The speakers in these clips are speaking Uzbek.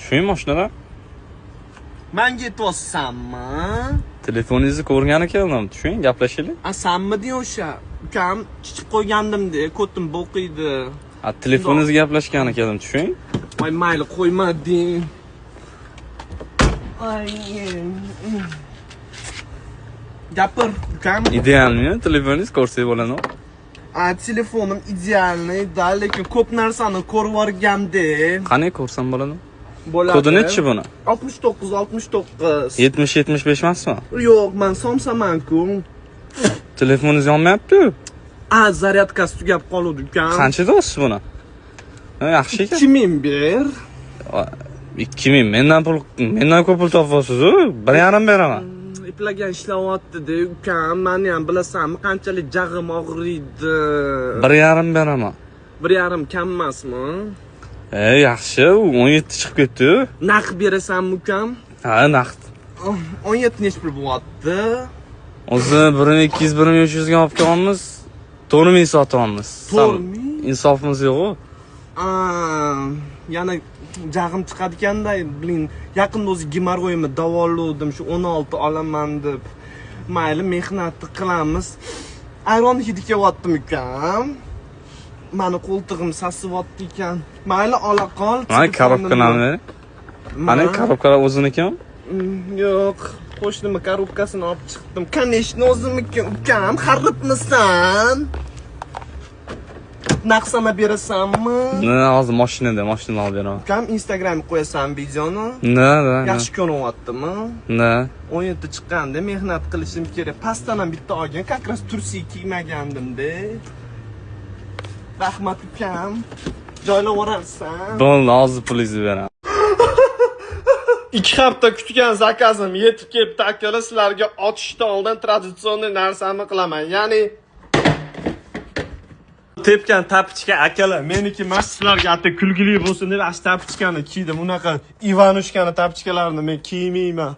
Tushing mashinadan. Men ketyapsanmi? Telefoningizni ko'rgani keldim. Tushing, gaplashaylik. Sanmiding o'sha? Ukam chichib qo'ygandim-da, ko'tim bo'qiydi. Telefoningizga gaplashgani keldim. Tushing. Voy, mayli, qo'ymading. Ay. Gapir, ukam. Idealmi? Telefoningiz ko'rsak bo'ladimi? Telefonim idealni-da, lekin ko'p narsani ko'rib o'rganda. Qani ko'rsam bo'ladimi? Bo'ladi. Kodi nechi buni? 69. 70-75 emasmi? Yo'q, men somsaman-ku. Telefoningiz yonmayapti? Zaryadkasi tugab qoldi, ukam. Qanchada olsiz buni? Yaxshi ekan. 2000 ber. 2000. Mendan ko'p pul topasiz-ku. 1,5 beraman. Iplagan ishlayapti-da, ukam. Meni ham bilasanmi, qanchalik jag'im og'riydi. 1,5 beraman. 1,5 kam emasmi? Yaxshi, 17 chiqib ketdi. Naqd berasanmi, ukam? Ha, naqd. 17 nech pul bo'lyapti? O'zi 1200-1300 ga olib kelamiz. 4000 sotyapmiz. 4000? Insofimiz yo'q-ku. Yana jag'im chiqadi ekanda, biling, yaqinda o'zi gemorroyimni davoluvdim, shu 16 olaman deb. Mayli, mehnatni qilamiz. Ayron hidi kelyaptimi, ukam? Mani qo'ltig'im sasivyapti ekan. Mayli, ola qol. Mana korobkani. Mana korobkalar o'zinikimi? Yo'q, qo'shnimni korobkasini olib chiqdim. Конечно, o'zimniki, ukam, xaribmisan? Naqsama berasanmi? Hozir mashinada olib beraman. Ukam, Instagramga qo'yasan videoni? Yaxshi ko'ryaptimi? 17 chiqqanda mehnat qilishim kerak. Pastdan ham bitta olgan, как раз tursi kiymagandim-da. Rahmat, ukam. Joylab o'rarsan. Bo'ldi, hozir pulingizni beraman. 2 hafta kutgan zakazim yetib kelibdi, akalar. Sizlarga ochishdan oldin traditsion narsani qilaman. Ya'ni tepgan tapichka akalar. Meniki masjidlarga atta kulgili bo'lsin deb ash tapichkani kiydim. Unaqa Ivanushkani tapichkalarini men kiymayman.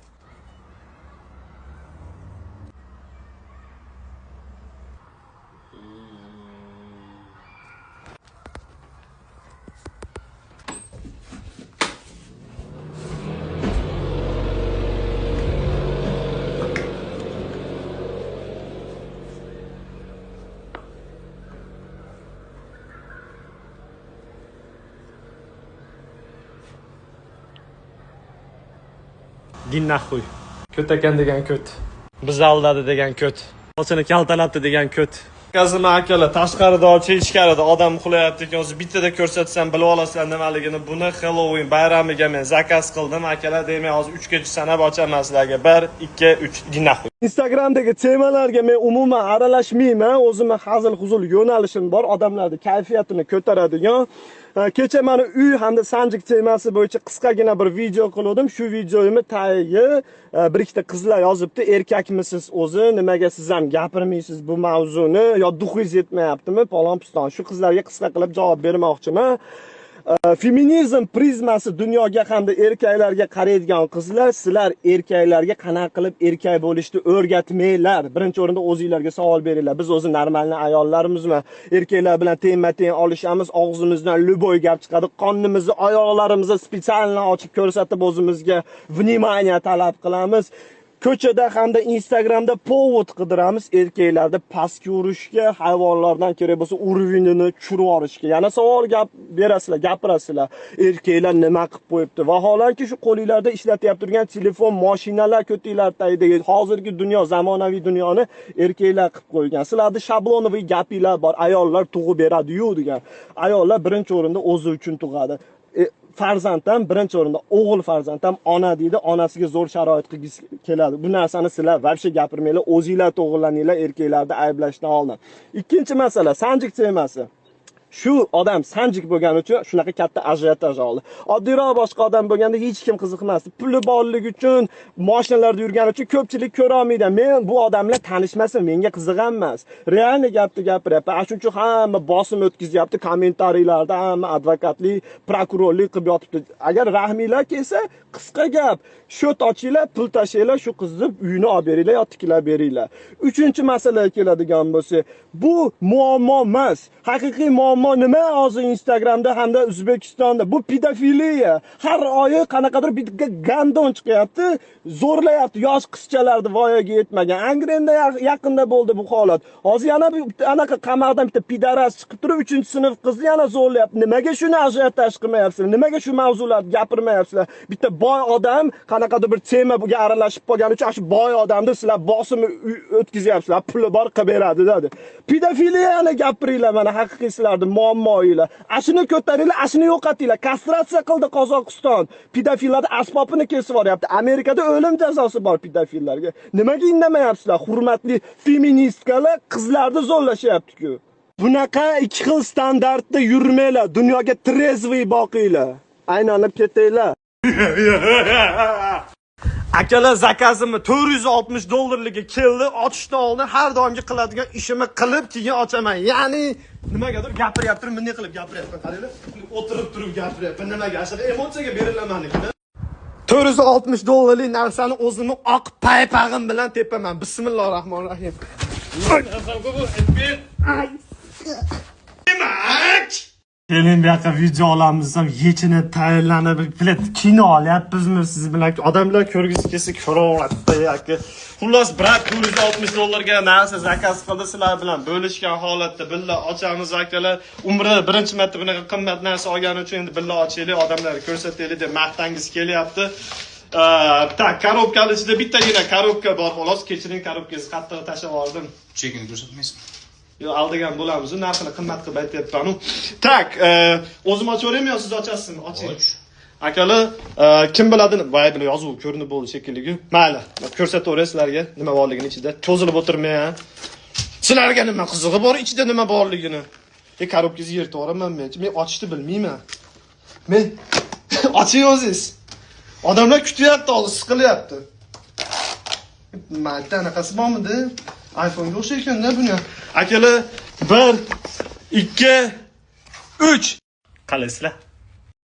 Din naxuy. Ko't ekan degan ko't. Bizni aldadi degan ko't. Ochini kaltalatdi degan ko't. Kazima akalar, tashqarida olchi, ichkarida odam uxlayapti ekan, o'zi bittada ko'rsatsam bilib olasizlar nimaligini. Buni Halloween bayramiga men zakaz qildim, akalar. Demak, hozir 3 gacha sanab ochaman sizlarga. 1, 2, 3. Din naxuy. Instagramdagi temalarga men umuman aralashmayman. O'zimning hazil-huzul yo'nalishim bor, odamlarning kayfiyatini ko'taradigan. Kecha mana uy hamda sanjiq temasi bo'yicha qisqagina bir video qildim. Shu videoyimni tagiga bir ikkita qizlar yozibdi. Erkakmisiz o'zi? Nimaga siz ham gapirmaysiz bu mavzuni? Yo duxingiz yetmayaptimi? Palon piston. Shu qizlarga qisqa qilib javob bermoqchiman. Feminizm prizmasi dunyoga hamda erkaklarga qaraydigan qizlar, sizlar erkaklarga qanaqa qilib erkak bo'lishni o'rgatmanglar. Birinchi o'rinda o'zingizlarga savol beringlar. Biz o'zi normalni ayollarimizmi? Erkaklar bilan teng-teng olishamiz, og'zimizdan luboy gap chiqadi, qonimizni, oyoqlarimizni spesialni ochib ko'rsatib o'zimizga vнимание talab qilamiz. Ko'chada hamda Instagramda povod qidiramiz erkaklarda pastga urishga, hayvonlardan kerak bo'lsa urvinini tushirib yuborishga. Yana savol gap berasizlar, gapirasizlar. Erkaklar nima qilib qo'yibdi? Vaholanki shu qo'lingizda ishlatyapti turgan telefon, mashinalar ko'tinglar tagidagi hozirgi dunyo, zamonaviy dunyoni erkaklar qilib qo'ygan. Sizlarda shablonoviy gapinglar bor. Ayollar tug'ib beradi-yu degan. Ayollar birinchi o'rinda o'zi uchun tug'adi. Farzanddan birinchi o'rinda o'g'il farzanddan ona deydi, onasiga zo'r sharoit qilgisi keladi. Bu narsani sizlar vobshe gapirmanglar, o'zingizlar to'g'rilaninglar erkaklarni ayblashdan oldin. Ikkinchi masala, sanjiq temasi. Shu odam sanjiq bo'lgani uchun shunaqa katta ajiotaj oldi. Oddiyroq boshqa odam bo'lganda hech kim qiziqmasdi. Puli borligi uchun, mashinalarda yurgani uchun ko'pchilik ko'ra olmaydi. Men bu odamlar tanishmasa menga qiziq emas. Realni gapni gapiryapman. Shuning uchun hamma bosim o'tkazyapti, kommentariyalarda hamma advokatlik, prokurorlik qilib yotibdi. Agar rahminglar kelsa, qisqa gap, shot ochinglar, pul tashlaylar, shu qizni uyini olib beringlar yo tiklab beringlar. Uchinchi masalaga keladigan bo'lsa, bu muammo emas. Haqiqiy muammo muammo nima? Hozir Instagramda hamda O'zbekistonda bu pedofiliya. Har oyi qanaqadir bitta gandon chiqyapti, zo'rlayapti yosh qizchalarni voyaga yetmagan. Angrenda yaqinda bo'ldi bu holat. Hozir yana anaqa qamoqdan bitta pidaras chiqib turib 3-sinf qizni yana zo'rlayapti. Nimaga shuni ajiotaj qilmayapsizlar? Nimaga shu mavzularni gapirmayapsizlar? Bitta boy odam qanaqadir bir tema bunga aralashib qolgani uchun shu boy odamni sizlar bosim o'tkazyapsizlar. Puli bor qilib beradi dedi. Pedofiliyani gapiringlar, mana haqiqiy sizlarning muammoinglar. Ashuni ko'taringlar, ashuni yo'qotinglar. Kastratsiya qildi Qozog'iston. Pedofillarning asbobini kesib yuboryapti. Amerikada o'lim jazosi bor pedofillarga. Nimaga indamayapsizlar? Hurmatli feministkalar qizlarni zo'rlashyapti-ku. Bunaqa ikki xil standartda yurmanglar. Dunyoga trezviy boqinglar. Aylanib ketinglar. Akalar zakazimni $460 keldi. Ochishdan oldin har doimgi qiladigan ishimni qilib keyin ochaman. Ya'ni nimagadir gapiryaptim, bunday qilib gapiryapman. Qaranglar, o'tirib turib gapiryapman. Nimaga? Asli emotsiyaga berilamanligini. $460lik narsani o'zimni oq paypag'im bilan tepaman. Bismillahirrohmanirrohim. Keling bu yoqqa video olamiz ham yechinib tayyorlanib bilet kino olyapmizmi siz bilan odamlar ko'rgisi kelsa ko'raveradi yoki xullas brat $460 narsa zakaz qildi sizlar bilan bo'lishgan holatda billa ochamiz akalar umrida birinchi marta bunaqa qimmat narsa olgani uchun endi billa ochaylik odamlarga ko'rsataylik deb maqtangiz kelyapti. Tak korobkani ichida bittagina korobka bor xolos kechiring korobkangizni qattiq tashlab oldim. Chekini ko'rsatmaysizmi? Yo aldigan bo'lamiz. Narxini qimmat qilib aytyapman. Tak, o'zim ochaveraymi yo siz ochasizmi? Oching. Akalar, kim biladi, voy buni yozuv ko'rinib bo'ldi shekilli. Mayli, ko'rsataveray sizlarga nima borligini ichida. Cho'zilib o'tirmang. Sizlarga nima qizig'i bor ichida nima borligini? Korobkangizni yirtib yuboraman men. Men ochishni bilmayman. Men oching o'zingiz. Odamlar kutyapti, hozir siqilyapti. Mayda anaqasi bormidi? iPhone'ga o'xshaykan-da buni. Akalar 1 2 3 qalaysizlar.